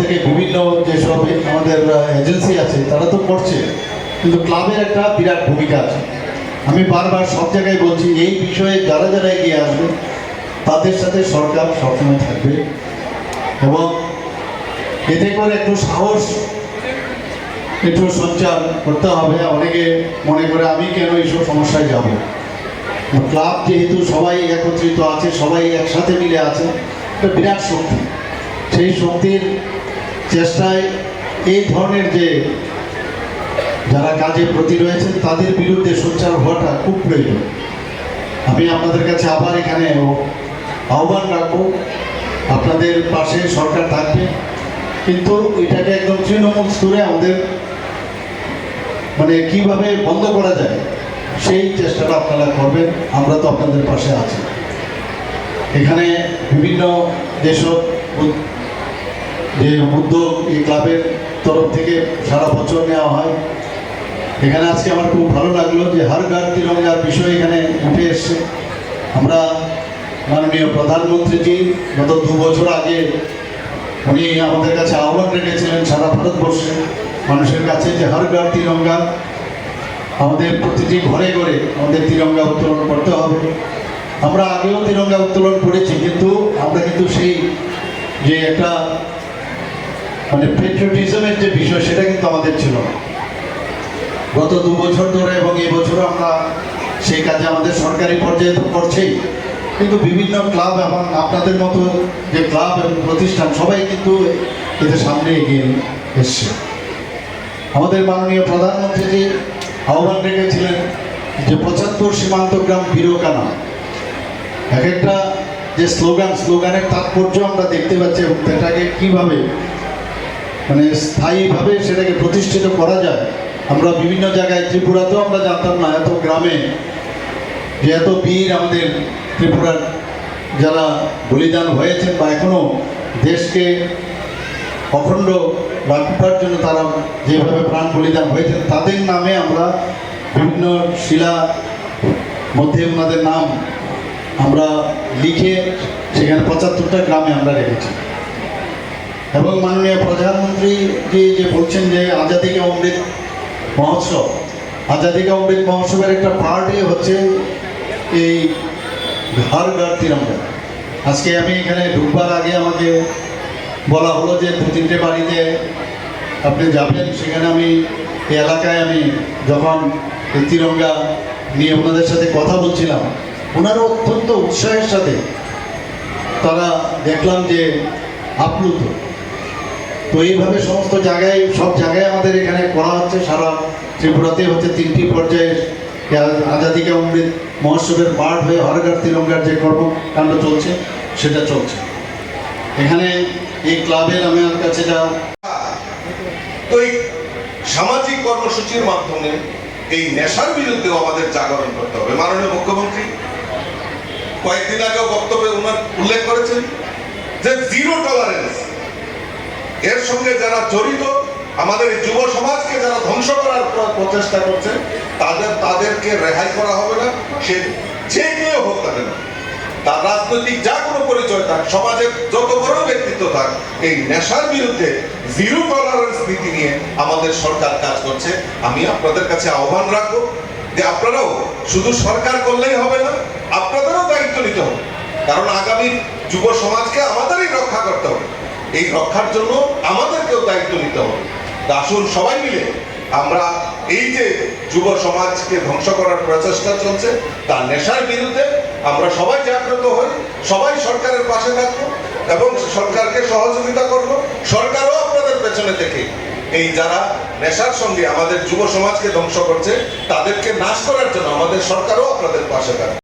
থেকে বিভিন্ন যেসব আমাদের এজেন্সি আছে তারা তো করছে, কিন্তু ক্লাবের একটা বিরাট ভূমিকা আছে। আমি বারবার সব জায়গায় বলছি, এই বিষয়ে যারা যারা এগিয়ে আসবে তাদের সাথে সরকার সবসময় থাকবে, এবং এতে করে একটু সাহস একটু সঞ্চার করতে হবে। অনেকে মনে করে আমি কেন এইসব সমস্যায় যাব। ক্লাব যেহেতু সবাই একত্রিত আছে, সবাই একসাথে মিলে আছে, একটা বিরাট শক্তি। সেই শক্তির চেষ্টায় এই ধরনের যে যারা কাজে প্রতি রয়েছেন তাদের বিরুদ্ধে সোচ্চার হওয়াটা খুব প্রয়োজন। আমি আপনাদের কাছে আবার এখানে আহ্বান রাখবো, আপনাদের পাশে সরকার থাকবে, কিন্তু এটাকে একদম তৃণমূল স্তরে আমাদের কিভাবে বন্ধ করা যায় সেই চেষ্টাটা আপনারা করবেন। আমরা তো আপনাদের পাশে আছি। এখানে বিভিন্ন যেসব যে উদ্যোগ এই ক্লাবের তরফ থেকে সারা বছর নেওয়া হয়, এখানে আজকে আমার খুব ভালো লাগলো যে হর ঘর তিরঙ্গার বিষয় এখানে উঠে এসছে। আমরা মাননীয় প্রধানমন্ত্রীজি গত 2 বছর আগে উনি আমাদের কাছে আহ্বান রেখেছিলেন সারা ভারতবর্ষে মানুষের কাছে যে হর ঘর তিরঙ্গা, আমাদের প্রতিটি ঘরে ঘরে আমাদের তিরঙ্গা উত্তোলন করতে হবে। আমরা আগেও তিরঙ্গা উত্তোলন করেছি, কিন্তু আমরা কিন্তু সেই যে একটা পেট্রিয়টিজমের যে বিষয় সেটা কিন্তু আমাদের ছিল না। গত 2 বছর ধরে এবং এই বছরও আমরা সেই কাজে আমাদের সরকারি পর্যায়ে তো করছেই, কিন্তু বিভিন্ন ক্লাব এবং আপনাদের মতো যে ক্লাব এবং প্রতিষ্ঠান সবাই কিন্তু এদের সামনে এগিয়ে এসছে। আমাদের মাননীয় প্রধানমন্ত্রীজি আহ্বান রেখেছিলেন যে 75 সীমান্ত গ্রাম বীরকানা। এক একটা যে স্লোগানের তাৎপর্য আমরা দেখতে পাচ্ছি, এবং সেটাকে কীভাবে স্থায়ীভাবে সেটাকে প্রতিষ্ঠিত করা যায়। আমরা বিভিন্ন জায়গায়, ত্রিপুরাতেও আমরা জানতাম না এত গ্রামে যে এত বীর আমাদের ত্রিপুরার যারা বলিদান হয়েছেন বা এখনও দেশকে অখণ্ড রাখবার জন্য তারা যেভাবে প্রাণ বলিদান হয়েছেন, তাদের নামে আমরা বিভিন্ন শিলা মধ্যে ওনাদের নাম আমরা লিখে সেখানে 75টা গ্রামে আমরা রেখেছি। এবং মাননীয় প্রধানমন্ত্রী যে বলছেন যে আজাদি কা অমৃত মহোৎসব, আজাদি কা অমৃত মহোৎসবের একটা পার্টই হচ্ছে এই হর ঘর তিরঙ্গা। আজকে আমি এখানে ঢুকবার আগে আমাকে বলা হলো যে 2-3টে বাড়িতে আপনি যাবেন, সেখানে আমি এই এলাকায় আমি যখন এই তিরঙ্গা নিয়ে ওনাদের সাথে কথা বলছিলাম, ওনারা অত্যন্ত উৎসাহের সাথে তারা দেখলাম যে আপ্লুত। তো এইভাবে সমস্ত জায়গায়, সব জায়গায় আমাদের এখানে করা হচ্ছে। সারা ত্রিপুরাতে হচ্ছে 3টি পর্যায়ে আজাদি কা অমৃত মহোৎসবের পার্ট হয়ে হর ঘর তিরঙ্গার যে কর্মকাণ্ড চলছে সেটা চলছে। এখানে এই ক্লাবের আমার কাছে যা তো এই সামাজিক কর্মসূচির মাধ্যমে এই নেশার বিরুদ্ধেও আমাদের জাগরণ করতে হবে। মাননীয় মুখ্যমন্ত্রী কয়েকদিন আগেও বক্তব্যে উল্লেখ করেছেন যে জিরো টলারেন্স, এর সঙ্গে যারা জড়িত, আমাদের যুব সমাজকে যারা ধ্বংস করার প্রচেষ্টা করছে তাদেরকে রেহাই করা হবে না। সে যে কেউ হোক না কেন, তার রাজনৈতিক যা কোনো পরিচয় থাক, সমাজের যত বড় ব্যক্তিত্ব থাক, এই নেশার বিরুদ্ধে জিরো টলারেন্স নীতি নিয়ে আমাদের সরকার কাজ করছে। আমি আপনাদের কাছে আহ্বান রাখবো যে আপনারাও শুধু সরকার করলেই হবে না, আপনাদেরও দায়িত্ব নিতে হবে। কারণ আগামী যুব সমাজকে আমাদেরই রক্ষা করতে হবে। এই রক্ষার জন্য আমাদেরকেও দায়িত্ব নিতে হবে। আসুন সবাই মিলে আমরা এই যে যুব সমাজকে ধ্বংস করার প্রচেষ্টা চলছে তার নেশার বিরুদ্ধে আমরা সবাই জাগ্রত হই, সবাই সরকারের পাশে থাকবো এবং সরকারকে সহযোগিতা করব। সরকারও আপনাদের পেছনে থেকে এই যারা নেশার সঙ্গে আমাদের যুব সমাজকে ধ্বংস করছে তাদেরকে নাশ করার জন্য আমাদের সরকারও আপনাদের পাশে থাকবে।